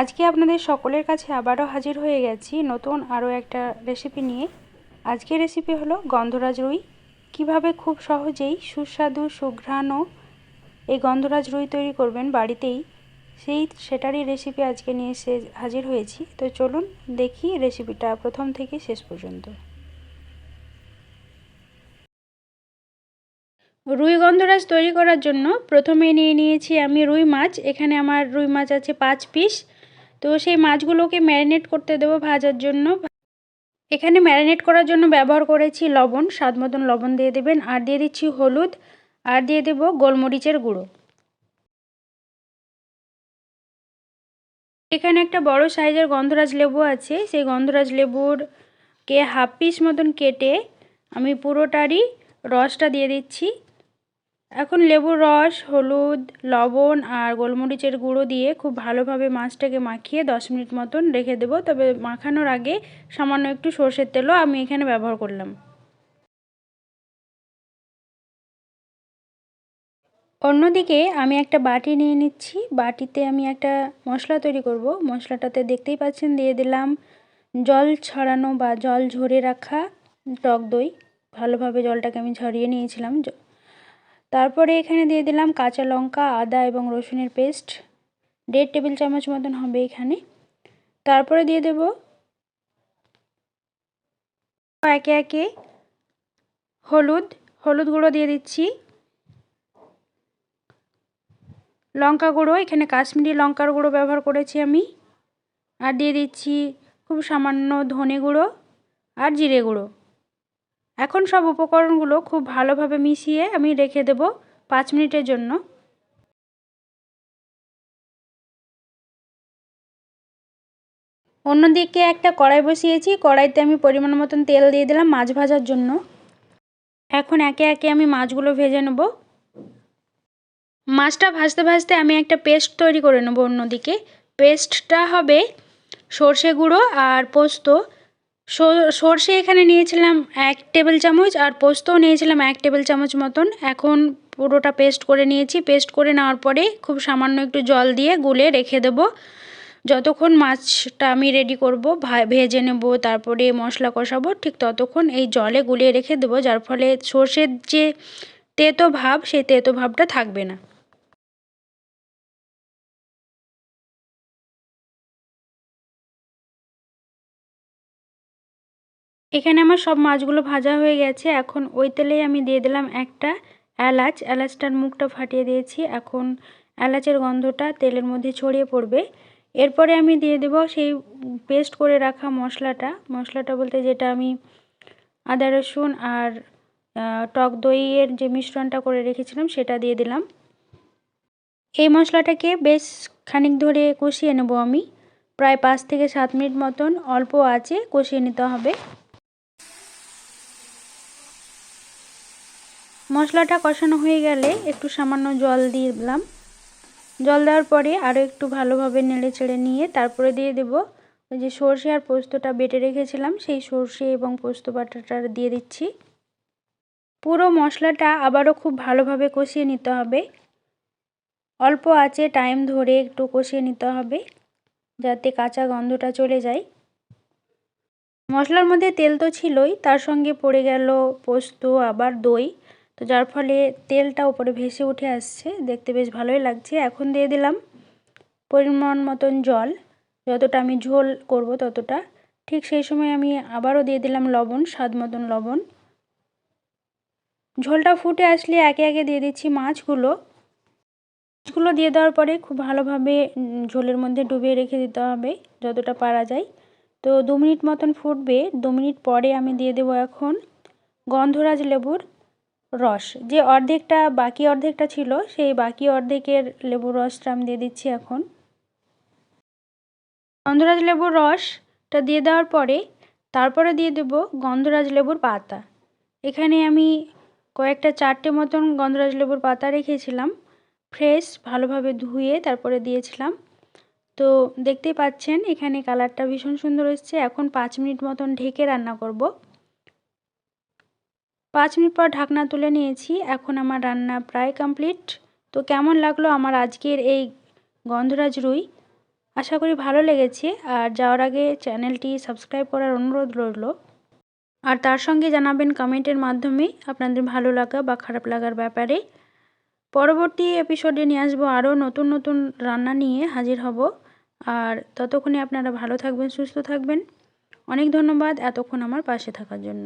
আজকে আপনাদের সকলের কাছে আবারও হাজির হয়ে গেছি নতুন আরও একটা রেসিপি নিয়ে। আজকের রেসিপি হলো গন্ধরাজ রুই। কিভাবে খুব সহজেই সুস্বাদু সুঘ্রাণ এই গন্ধরাজ রুই তৈরি করবেন বাড়িতেই, সেটারই রেসিপি আজকে নিয়ে এসে হাজির হয়েছি। তো চলুন দেখি রেসিপিটা প্রথম থেকে শেষ পর্যন্ত। রুই গন্ধরাজ তৈরি করার জন্য প্রথমে নিয়ে নিয়েছি আমি রুই মাছ। এখানে আমার রুই মাছ আছে 5 পিস। তো সেই মাছগুলোকে ম্যারিনেট করতে দেবো ভাজার জন্য। এখানে ম্যারিনেট করার জন্য ব্যবহার করেছি লবণ, স্বাদ মতন লবণ দিয়ে দেবেন, আর দিয়ে দিচ্ছি হলুদ, আর দিয়ে দেব গোলমরিচের গুঁড়ো। এখানে একটা বড় সাইজের গন্ধরাজ লেবু আছে, সেই গন্ধরাজ লেবুরকে হাফ পিস মতন কেটে আমি পুরোটারই রসটা দিয়ে দিচ্ছি। এখন লেবুর রস, হলুদ, লবণ আর গোলমরিচের গুঁড়ো দিয়ে খুব ভালোভাবে মাছটাকে মাখিয়ে 10 মিনিট মতন রেখে দেবো। তবে মাখানোর আগে সামান্য একটু সর্ষের তেলও আমি এখানে ব্যবহার করলাম। অন্যদিকে আমি একটা বাটি নিয়ে নিচ্ছি। বাটিতে আমি একটা মশলা তৈরি করব। মশলাটাতে দেখতেই পাচ্ছেন দিয়ে দিলাম জল ছড়ানো বা জল ঝরে রাখা টক দই। ভালোভাবে জলটাকে আমি ঝরিয়ে নিয়েছিলাম। তারপরে এখানে দিয়ে দিলাম কাঁচা লঙ্কা, আদা এবং রসুনের পেস্ট, 1.5 টেবিল চামচ মতন হবে এখানে। তারপরে দিয়ে দেব একে একে হলুদ গুঁড়ো দিয়ে দিচ্ছি, লঙ্কা গুঁড়ো, এখানে কাশ্মীরি লঙ্কার গুঁড়ো ব্যবহার করেছি আমি, আর দিয়ে দিচ্ছি খুব সামান্য ধনে গুঁড়ো আর জিরে গুঁড়ো। এখন সব উপকরণগুলো খুব ভালোভাবে মিশিয়ে আমি রেখে দেব 5 মিনিটের জন্য। অন্যদিকে একটা কড়াই বসিয়েছি। কড়াইতে আমি পরিমাণ মতন তেল দিয়ে দিলাম মাছ ভাজার জন্য। এখন একে একে আমি মাছগুলো ভেজে নেব। মাছটা ভাজতে ভাজতে আমি একটা পেস্ট তৈরি করে নেব। অন্যদিকে পেস্টটা হবে সর্ষে গুঁড়ো আর পোস্ত। সর্ষে এখানে নিয়েছিলাম 1 টেবিল চামচ আর পোস্তও নিয়েছিলাম 1 টেবিল চামচ মতন। এখন পুরোটা পেস্ট করে নিয়েছি। পেস্ট করে নেওয়ার পরে খুব সামান্য একটু জল দিয়ে গুলে রেখে দেব। যতক্ষণ মাছটা আমি রেডি করব, ভেজে নেব, তারপরে মশলা কষাবো, ঠিক ততক্ষণ এই জলে গুলিয়ে রেখে দেবো, যার ফলে সর্ষের যে তেতো ভাব সেই তেতো ভাবটা থাকবে না। এখানে আমার সব মাছগুলো ভাজা হয়ে গেছে। এখন ওই তেলেই আমি দিয়ে দিলাম একটা এলাচ। এলাচটার মুখটা ফাটিয়ে দিয়েছি। এখন এলাচের গন্ধটা তেলের মধ্যে ছড়িয়ে পড়বে। এরপরে আমি দিয়ে দেব সেই পেস্ট করে রাখা মশলাটা বলতে যেটা আমি আদা রসুন আর টক দইয়ের যে মিশ্রণটা করে রেখেছিলাম সেটা দিয়ে দিলাম। এই মশলাটাকে বেশ খানিক ধরে কষিয়ে নেব আমি, প্রায় 5 থেকে 7 মিনিট মতন অল্প আঁচে কষিয়ে নিতে হবে। মশলাটা কষানো হয়ে গেলে একটু সামান্য জল দিয়ে দিলাম। জল দেওয়ার পরে আরও একটু ভালোভাবে নেড়ে চেড়ে নিয়ে তারপরে দিয়ে দেব ওই যে সর্ষে আর পোস্তটা বেটে রেখেছিলাম, সেই সর্ষে এবং পোস্ত বাটাটা দিয়ে দিচ্ছি। পুরো মশলাটা আবারও খুব ভালোভাবে কষিয়ে নিতে হবে। অল্প আঁচে টাইম ধরে একটু কষিয়ে নিতে হবে যাতে কাঁচা গন্ধটা চলে যায়। মশলার মধ্যে তেল তো ছিলই, তার সঙ্গে পড়ে গেল পোস্ত আবার দই, তো যার ফলে তেলটা উপরে ভেসে উঠে আসছে, দেখতে বেশ ভালোই লাগছে। এখন দিয়ে দিলাম পরিমাণ মতন জল, যতটা আমি ঝোল করব ততটা। ঠিক সেই সময় আমি আবারও দিয়ে দিলাম লবণ, স্বাদ মতন লবণ। ঝোলটা ফুটে আসলে একে একে দিয়ে দিচ্ছি মাছগুলো দিয়ে দেওয়ার পরে খুব ভালোভাবে ঝোলের মধ্যে ডুবিয়ে রেখে দিতে হবে যতটা পারা যায়। তো 2 মিনিট মতন ফুটবে। 2 মিনিট পরে আমি দিয়ে দেবো এখন গন্ধরাজ লেবুর রস। যে বাকি অর্ধেকটা ছিল সেই বাকি অর্ধেকের লেবুর রসটা আমি দিয়ে দিচ্ছি এখন। গন্ধরাজ লেবুর রসটা দিয়ে দেওয়ার পরে তারপরে দিয়ে দেব গন্ধরাজ লেবুর পাতা। এখানে আমি কয়েকটা 4টে মতন গন্ধরাজ লেবুর পাতা রেখেছিলাম, ফ্রেশ, ভালোভাবে ধুয়ে তারপরে দিয়েছিলাম। তো দেখতেই পাচ্ছেন এখানে কালারটা ভীষণ সুন্দর এসছে। এখন 5 মিনিট মতন ঢেকে রান্না করব। 5 মিনিট পর ঢাকনা তুলে নিয়েছি। এখন আমার রান্না প্রায় কমপ্লিট। তো কেমন লাগলো আমার আজকের এই গন্ধরাজ রুই? আশা করি ভালো লেগেছে। আর যাওয়ার আগে চ্যানেলটি সাবস্ক্রাইব করার অনুরোধ রইল। আর তার সঙ্গে জানাবেন কমেন্টের মাধ্যমে আপনাদের ভালো লাগা বা খারাপ লাগার ব্যাপারে। পরবর্তী এপিসোডে নিয়ে আসবো আরও নতুন নতুন রান্না নিয়ে হাজির হব। আর ততক্ষণে আপনারা ভালো থাকবেন, সুস্থ থাকবেন। অনেক ধন্যবাদ এতক্ষণ আমার পাশে থাকার জন্য।